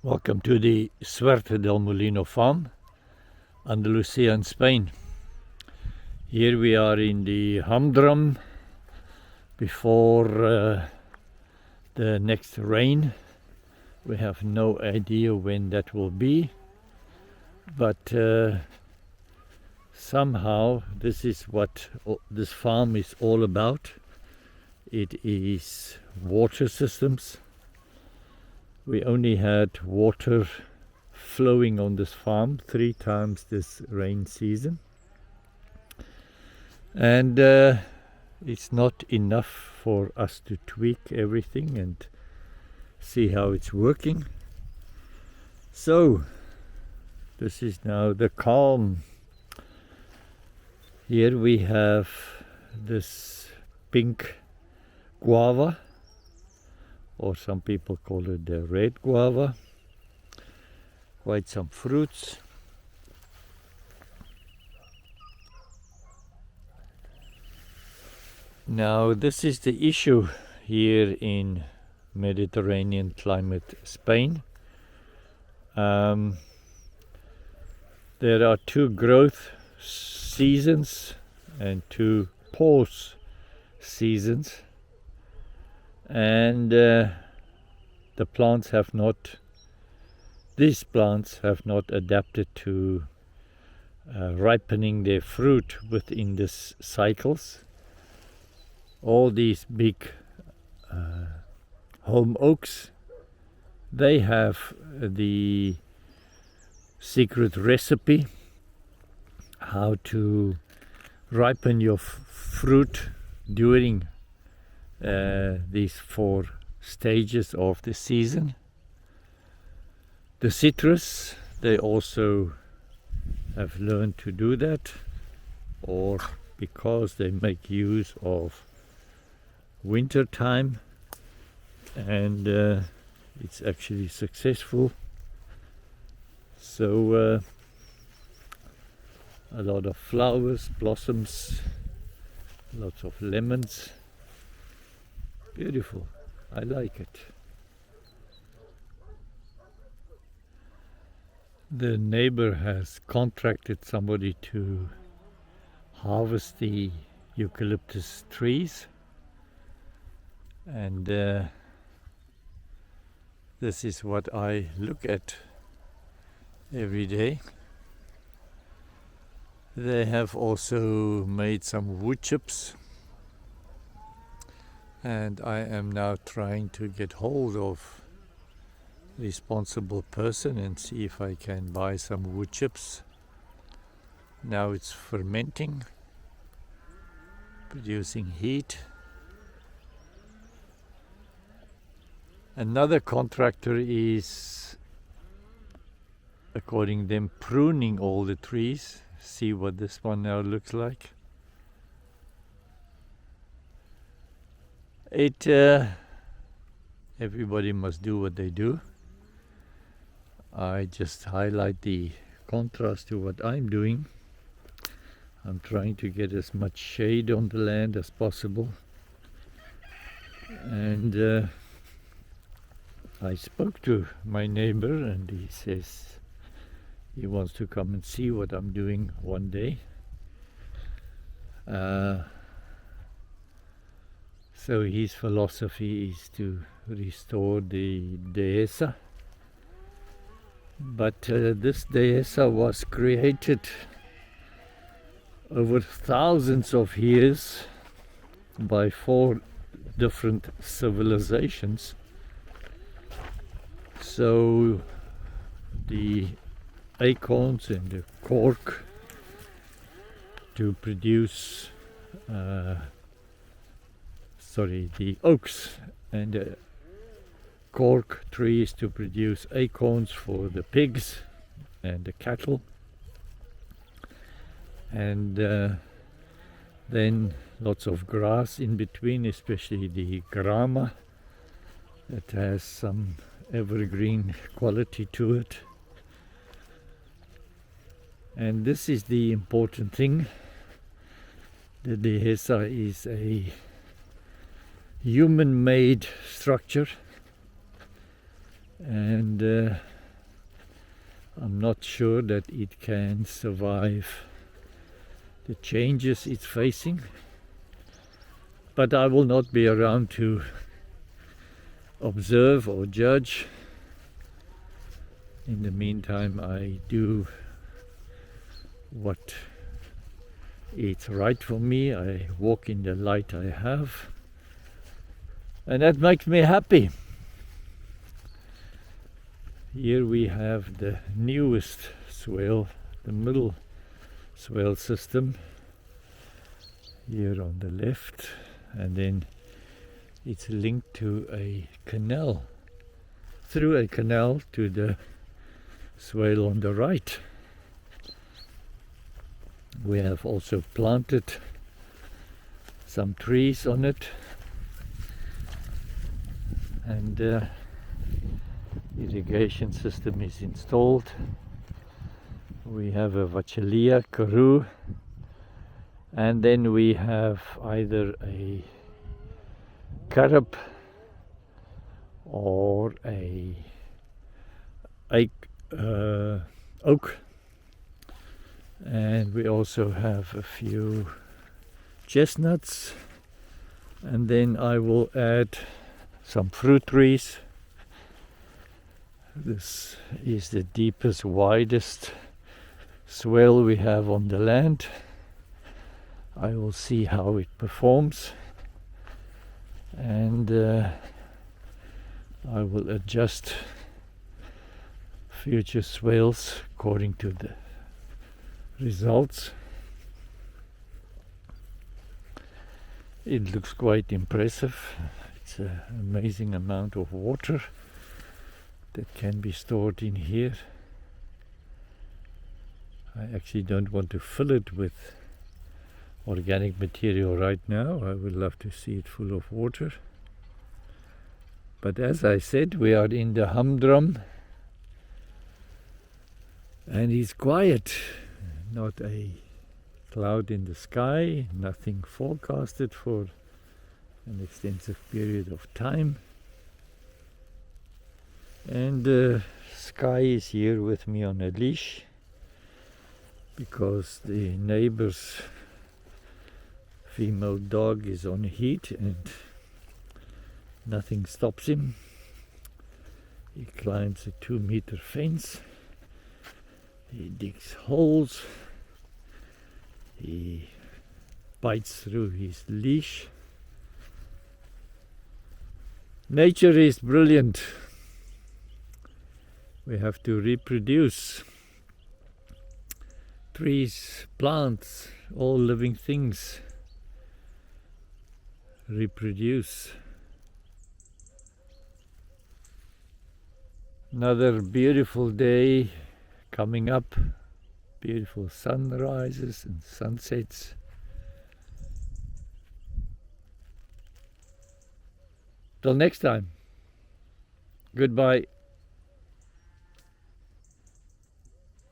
Welcome to the Suerte del Molino farm, Andalusia in Spain. Here we are in the Humdrum before the next rain. We have no idea when that will be, but somehow this is what this farm is all about. It is water systems. We only had water flowing on this farm 3 times this rain season, and it's not enough for us to tweak everything and see how it's working. So this is now the calm. Here we have this pink guava, or some people call it the red guava. Quite some fruits. Now this is the issue here in Mediterranean climate Spain. There are 2 growth seasons and 2 pause seasons, and these plants have not adapted to ripening their fruit within these cycles. All these big home oaks, they have the secret recipe how to ripen your fruit during these 4 stages of the season. The citrus, they also have learned to do that, or because they make use of winter time, and it's actually successful. So a lot of flowers, blossoms, lots of lemons. Beautiful. I like it. The neighbor has contracted somebody to harvest the eucalyptus trees, and this is what I look at every day. They have also made some wood chips, and I am now trying to get hold of a responsible person and see if I can buy some wood chips. Now it's fermenting, producing heat. Another contractor is, according to them, pruning all the trees. See what this one now looks like. Everybody must do what they do. I just highlight the contrast to what I'm doing. I'm trying to get as much shade on the land as possible, and I spoke to my neighbor, and he says he wants to come and see what I'm doing one day. So his philosophy is to restore the Dehesa. But this Dehesa was created over thousands of years by 4 different civilizations. So the acorns and the cork to produce the oaks and the cork trees to produce acorns for the pigs and the cattle, and then lots of grass in between, especially the grama that has some evergreen quality to it. And this is the important thing. The Dehesa is a human-made structure, and I'm not sure that it can survive the changes it's facing, but I will not be around to observe or judge. In the meantime, I do what is right for me. I walk in the light I have, and that makes me happy. Here we have the newest swale, the middle swale system here on the left, and then it's linked to a canal, through a canal to the swale on the right. We have also planted some trees on it, and irrigation system is installed. We have a Vachelia Karoo, and then we have either a carob or a oak, and we also have a few chestnuts, and then I will add some fruit trees. This is the deepest, widest swale we have on the land. I will see how it performs, and I will adjust future swales according to the results. It looks quite impressive. It's an amazing amount of water that can be stored in here. I actually don't want to fill it with organic material right now. I would love to see it full of water. But as I said, we are in the Humdrum, and it's quiet. Not a cloud in the sky, nothing forecasted for an extensive period of time. And the Sky is here with me on a leash because the neighbor's female dog is on heat and nothing stops him. He climbs a 2-meter fence, he digs holes, he bites through his leash. Nature is brilliant. We have to reproduce. Trees, plants, all living things reproduce. Another beautiful day coming up. Beautiful sunrises and sunsets. Till next time. Goodbye.